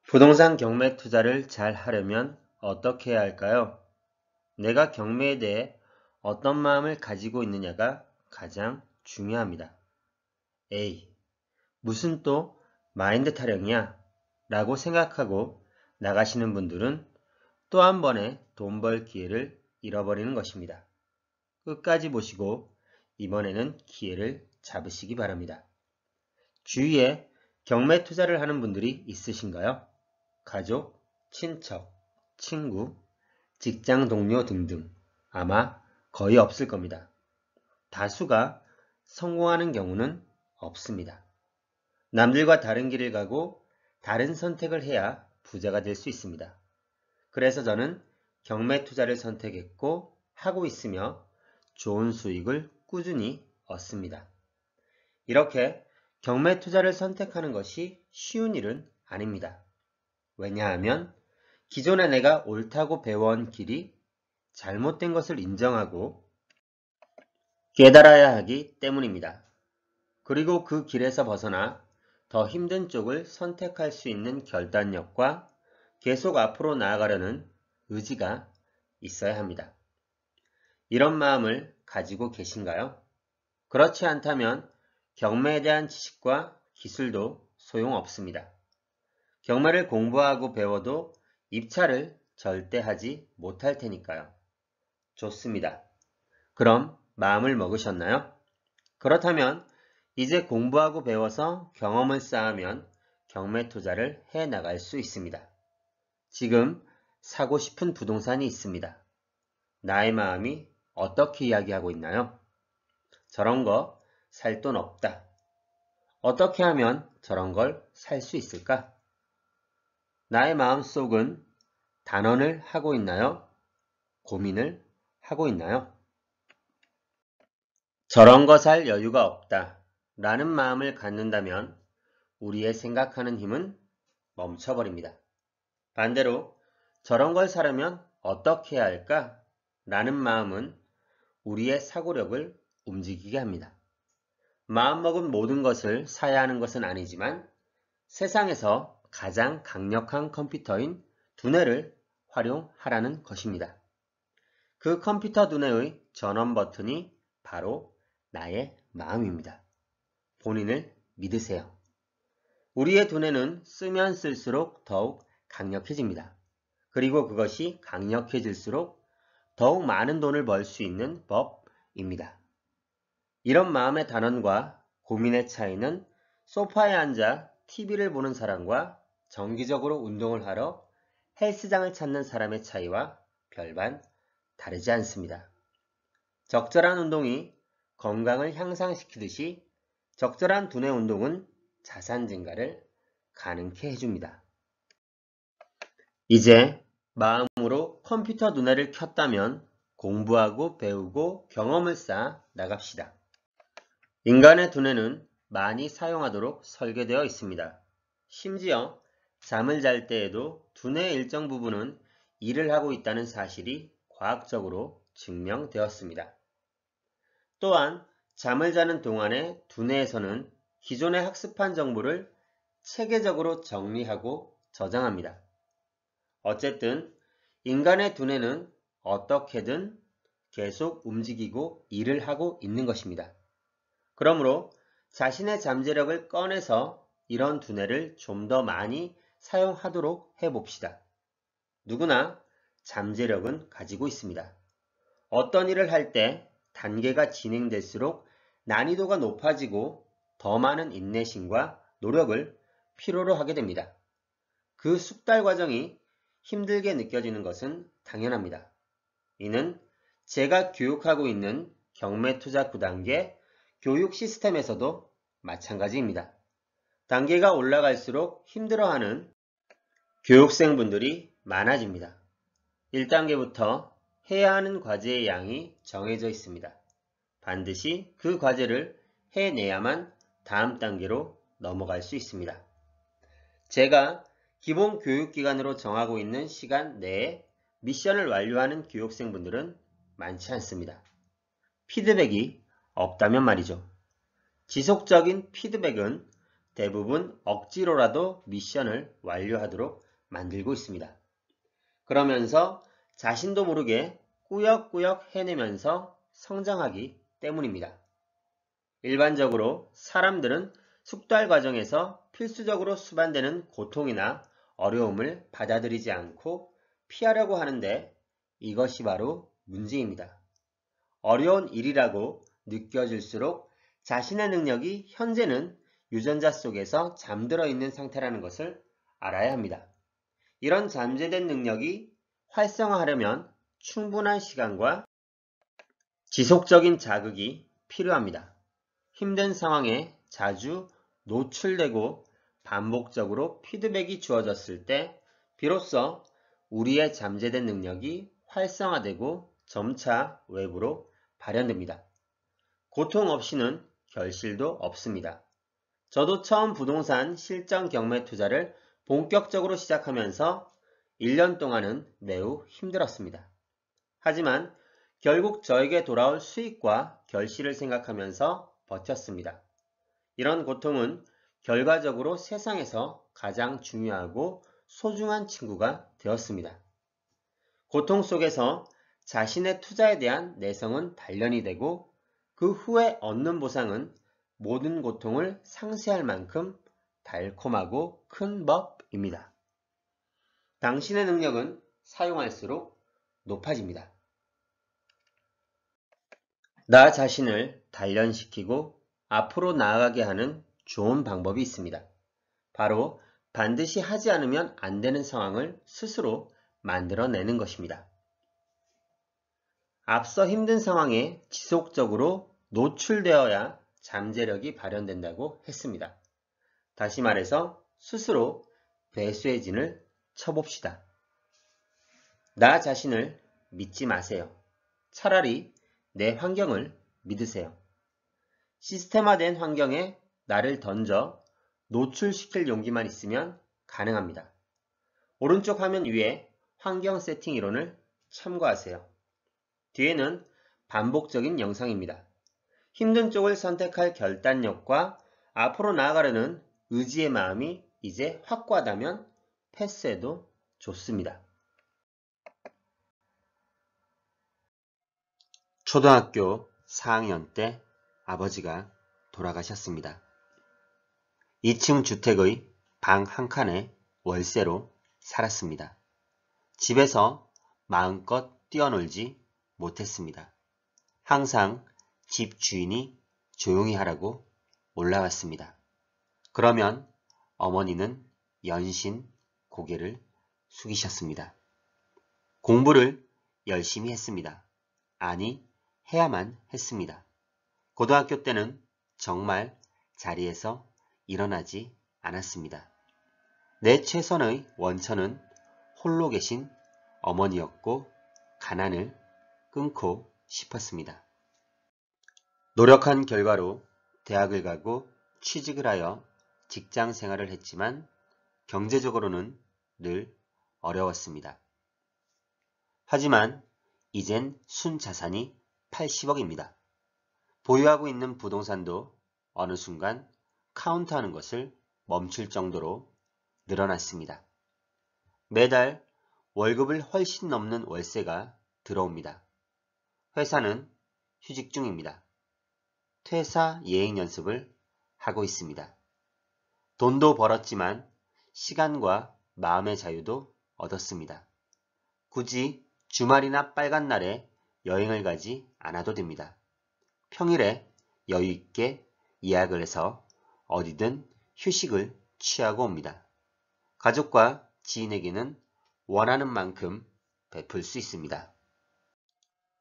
부동산 경매 투자를 잘 하려면 어떻게 해야 할까요? 내가 경매에 대해 어떤 마음을 가지고 있느냐가 가장 중요합니다. A. 무슨 또 마인드 타령이야? 라고 생각하고 나가시는 분들은 또 한 번의 돈 벌 기회를 잃어버리는 것입니다. 끝까지 보시고 이번에는 기회를 잡으시기 바랍니다. 주위에 경매 투자를 하는 분들이 있으신가요? 가족, 친척, 친구, 직장 동료 등등 아마 거의 없을 겁니다. 다수가 성공하는 경우는 없습니다. 남들과 다른 길을 가고 다른 선택을 해야 부자가 될 수 있습니다. 그래서 저는 경매 투자를 선택했고 하고 있으며 좋은 수익을 꾸준히 얻습니다. 이렇게 경매 투자를 선택하는 것이 쉬운 일은 아닙니다. 왜냐하면 기존에 내가 옳다고 배워온 길이 잘못된 것을 인정하고 깨달아야 하기 때문입니다. 그리고 그 길에서 벗어나 더 힘든 쪽을 선택할 수 있는 결단력과 계속 앞으로 나아가려는 의지가 있어야 합니다. 이런 마음을 가지고 계신가요? 그렇지 않다면 경매에 대한 지식과 기술도 소용없습니다. 경매를 공부하고 배워도 입찰을 절대 하지 못할 테니까요. 좋습니다. 그럼 마음을 먹으셨나요? 그렇다면 이제 공부하고 배워서 경험을 쌓으면 경매 투자를 해 나갈 수 있습니다. 지금 사고 싶은 부동산이 있습니다. 나의 마음이 어떻게 이야기하고 있나요? 저런 거 살 돈 없다. 어떻게 하면 저런 걸 살 수 있을까? 나의 마음속은 단언을 하고 있나요? 고민을 하고 있나요? 저런 거 살 여유가 없다 라는 마음을 갖는다면 우리의 생각하는 힘은 멈춰버립니다. 반대로 저런 걸 사려면 어떻게 해야 할까? 라는 마음은 우리의 사고력을 움직이게 합니다. 마음먹은 모든 것을 사야 하는 것은 아니지만 세상에서 가장 강력한 컴퓨터인 두뇌를 활용하라는 것입니다. 그 컴퓨터 두뇌의 전원 버튼이 바로 나의 마음입니다. 본인을 믿으세요. 우리의 두뇌는 쓰면 쓸수록 더욱 강력해집니다. 그리고 그것이 강력해질수록 더욱 많은 돈을 벌 수 있는 법입니다. 이런 마음의 단언과 고민의 차이는 소파에 앉아 TV를 보는 사람과 정기적으로 운동을 하러 헬스장을 찾는 사람의 차이와 별반 다르지 않습니다. 적절한 운동이 건강을 향상시키듯이 적절한 두뇌 운동은 자산 증가를 가능케 해줍니다. 이제 마음으로 컴퓨터 두뇌를 켰다면 공부하고 배우고 경험을 쌓아 나갑시다. 인간의 두뇌는 많이 사용하도록 설계되어 있습니다. 심지어 잠을 잘 때에도 두뇌의 일정 부분은 일을 하고 있다는 사실이 과학적으로 증명되었습니다. 또한 잠을 자는 동안에 두뇌에서는 기존에 학습한 정보를 체계적으로 정리하고 저장합니다. 어쨌든 인간의 두뇌는 어떻게든 계속 움직이고 일을 하고 있는 것입니다. 그러므로 자신의 잠재력을 꺼내서 이런 두뇌를 좀 더 많이 사용하도록 해봅시다. 누구나 잠재력은 가지고 있습니다. 어떤 일을 할 때 단계가 진행될수록 난이도가 높아지고 더 많은 인내심과 노력을 필요로 하게 됩니다. 그 숙달 과정이 힘들게 느껴지는 것은 당연합니다. 이는 제가 교육하고 있는 경매 투자 9단계 교육 시스템에서도 마찬가지입니다. 단계가 올라갈수록 힘들어하는 교육생분들이 많아집니다. 1단계부터 해야 하는 과제의 양이 정해져 있습니다. 반드시 그 과제를 해내야만 다음 단계로 넘어갈 수 있습니다. 제가 기본 교육기간으로 정하고 있는 시간 내에 미션을 완료하는 교육생분들은 많지 않습니다. 피드백이 없다면 말이죠. 지속적인 피드백은 대부분 억지로라도 미션을 완료하도록 만들고 있습니다. 그러면서 자신도 모르게 꾸역꾸역 해내면서 성장하기 때문입니다. 일반적으로 사람들은 숙달 과정에서 필수적으로 수반되는 고통이나 어려움을 받아들이지 않고 피하려고 하는데 이것이 바로 문제입니다. 어려운 일이라고 느껴질수록 자신의 능력이 현재는 유전자 속에서 잠들어 있는 상태라는 것을 알아야 합니다. 이런 잠재된 능력이 활성화하려면 충분한 시간과 지속적인 자극이 필요합니다. 힘든 상황에 자주 노출되고 반복적으로 피드백이 주어졌을 때 비로소 우리의 잠재된 능력이 활성화되고 점차 외부로 발현됩니다. 고통 없이는 결실도 없습니다. 저도 처음 부동산 실전 경매 투자를 본격적으로 시작하면서 1년 동안은 매우 힘들었습니다. 하지만 결국 저에게 돌아올 수익과 결실을 생각하면서 버텼습니다. 이런 고통은 결과적으로 세상에서 가장 중요하고 소중한 친구가 되었습니다. 고통 속에서 자신의 투자에 대한 내성은 단련이 되고 그 후에 얻는 보상은 모든 고통을 상쇄할 만큼 달콤하고 큰 법입니다. 당신의 능력은 사용할수록 높아집니다. 나 자신을 단련시키고 앞으로 나아가게 하는 좋은 방법이 있습니다. 바로 반드시 하지 않으면 안 되는 상황을 스스로 만들어내는 것입니다. 앞서 힘든 상황에 지속적으로 노출되어야 잠재력이 발현된다고 했습니다. 다시 말해서 스스로 배수의 진을 쳐봅시다. 나 자신을 믿지 마세요. 차라리 내 환경을 믿으세요. 시스템화된 환경에 나를 던져 노출시킬 용기만 있으면 가능합니다. 오른쪽 화면 위에 환경 세팅 이론을 참고하세요. 뒤에는 반복적인 영상입니다. 힘든 쪽을 선택할 결단력과 앞으로 나아가려는 의지의 마음이 이제 확고하다면 패스해도 좋습니다. 초등학교 4학년 때 아버지가 돌아가셨습니다. 2층 주택의 방 한 칸에 월세로 살았습니다. 집에서 마음껏 뛰어놀지 못했습니다. 항상 집 주인이 조용히 하라고 올라왔습니다. 그러면 어머니는 연신 고개를 숙이셨습니다. 공부를 열심히 했습니다. 아니, 해야만 했습니다. 고등학교 때는 정말 자리에서 일어나지 않았습니다. 내 최선의 원천은 홀로 계신 어머니였고 가난을 끊고 싶었습니다. 노력한 결과로 대학을 가고 취직을 하여 직장 생활을 했지만 경제적으로는 늘 어려웠습니다. 하지만 이젠 순자산이 80억입니다. 보유하고 있는 부동산도 어느 순간 카운트하는 것을 멈출 정도로 늘어났습니다. 매달 월급을 훨씬 넘는 월세가 들어옵니다. 회사는 휴직 중입니다. 퇴사 예행 연습을 하고 있습니다. 돈도 벌었지만 시간과 마음의 자유도 얻었습니다. 굳이 주말이나 빨간 날에 여행을 가지 않아도 됩니다. 평일에 여유있게 예약을 해서 어디든 휴식을 취하고 옵니다. 가족과 지인에게는 원하는 만큼 베풀 수 있습니다.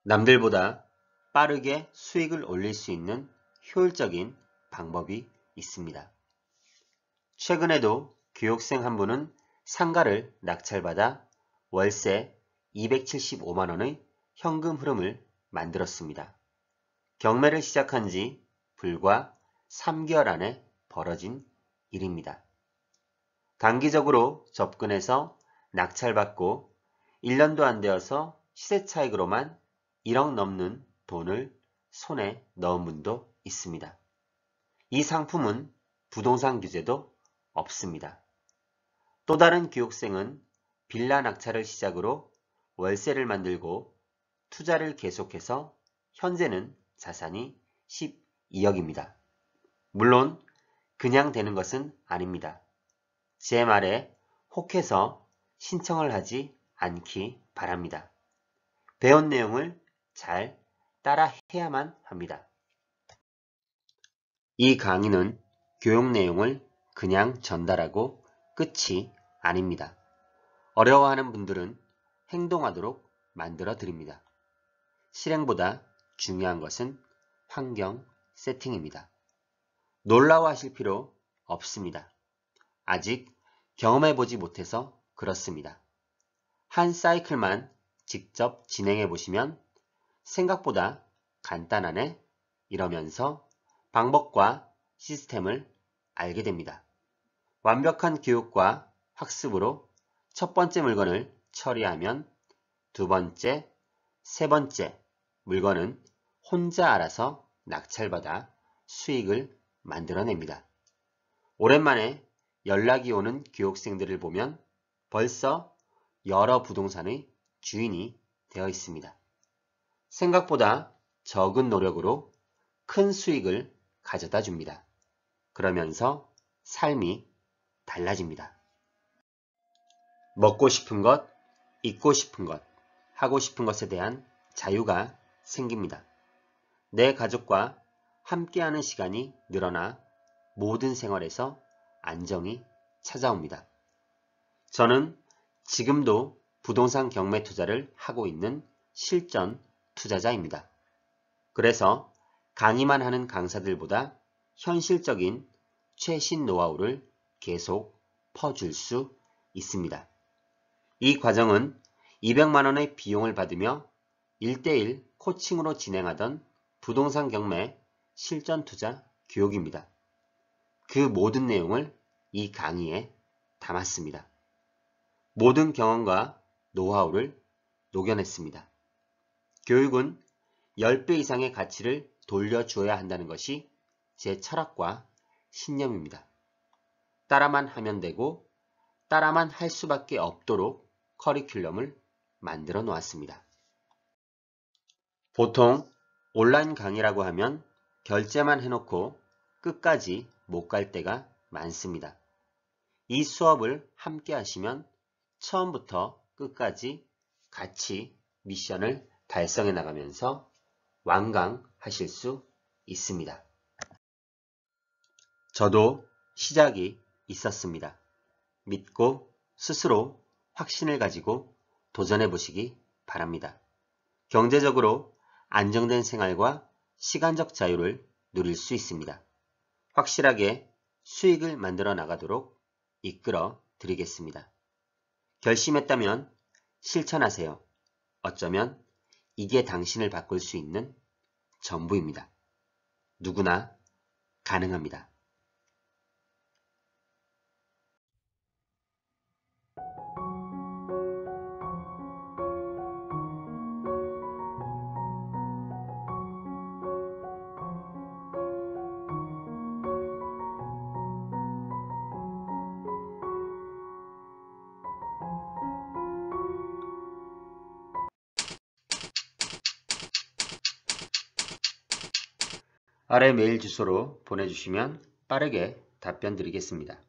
남들보다 빠르게 수익을 올릴 수 있는 효율적인 방법이 있습니다. 최근에도 교육생 한 분은 상가를 낙찰받아 월세 275만원의 현금 흐름을 만들었습니다. 경매를 시작한 지 불과 3개월 안에 벌어진 일입니다. 단기적으로 접근해서 낙찰받고 1년도 안 되어서 시세 차익으로만 1억 넘는 돈을 손에 넣은 분도 있습니다. 이 상품은 부동산 규제도 없습니다. 또 다른 교육생은 빌라 낙찰을 시작으로 월세를 만들고 투자를 계속해서 현재는 자산이 12억입니다. 물론 그냥 되는 것은 아닙니다. 제 말에 혹해서 신청을 하지 않기 바랍니다. 배운 내용을 잘 따라 해야만 합니다. 이 강의는 교육 내용을 그냥 전달하고 끝이 아닙니다. 어려워하는 분들은 행동하도록 만들어 드립니다. 실행보다 중요한 것은 환경 세팅입니다. 놀라워하실 필요 없습니다. 아직 경험해보지 못해서 그렇습니다. 한 사이클만 직접 진행해 보시면 생각보다 간단하네 이러면서 방법과 시스템을 알게 됩니다. 완벽한 교육과 학습으로 첫 번째 물건을 처리하면 두 번째, 세 번째 물건은 혼자 알아서 낙찰받아 수익을 만들어냅니다. 오랜만에 연락이 오는 교육생들을 보면 벌써 여러 부동산의 주인이 되어 있습니다. 생각보다 적은 노력으로 큰 수익을 가져다 줍니다. 그러면서 삶이 달라집니다. 먹고 싶은 것, 입고 싶은 것, 하고 싶은 것에 대한 자유가 생깁니다. 내 가족과 함께하는 시간이 늘어나 모든 생활에서 안정이 찾아옵니다. 저는 지금도 부동산 경매 투자를 하고 있는 실전 투자자입니다. 그래서 강의만 하는 강사들보다 현실적인 최신 노하우를 계속 퍼줄 수 있습니다. 이 과정은 200만 원의 비용을 받으며 1:1 코칭으로 진행하던 부동산 경매 실전 투자 교육입니다. 그 모든 내용을 이 강의에 담았습니다. 모든 경험과 노하우를 녹여냈습니다. 교육은 10배 이상의 가치를 돌려주어야 한다는 것이 제 철학과 신념입니다. 따라만 하면 되고 따라만 할 수밖에 없도록 커리큘럼을 만들어 놓았습니다. 보통 온라인 강의라고 하면 결제만 해놓고 끝까지 못 갈 때가 많습니다. 이 수업을 함께 하시면 처음부터 끝까지 같이 미션을 달성해 나가면서 완강하실 수 있습니다. 저도 시작이 있었습니다. 믿고 스스로 확신을 가지고 도전해 보시기 바랍니다. 경제적으로 안정된 생활과 시간적 자유를 누릴 수 있습니다. 확실하게 수익을 만들어 나가도록 이끌어 드리겠습니다. 결심했다면 실천하세요. 어쩌면 이게 당신을 바꿀 수 있는 전부입니다. 누구나 가능합니다. 아래 메일 주소로 보내주시면 빠르게 답변 드리겠습니다.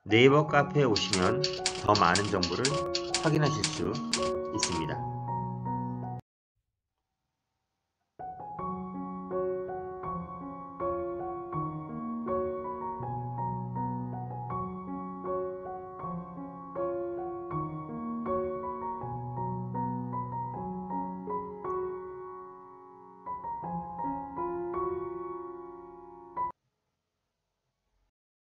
네이버 카페에 오시면 더 많은 정보를 확인하실 수 있습니다.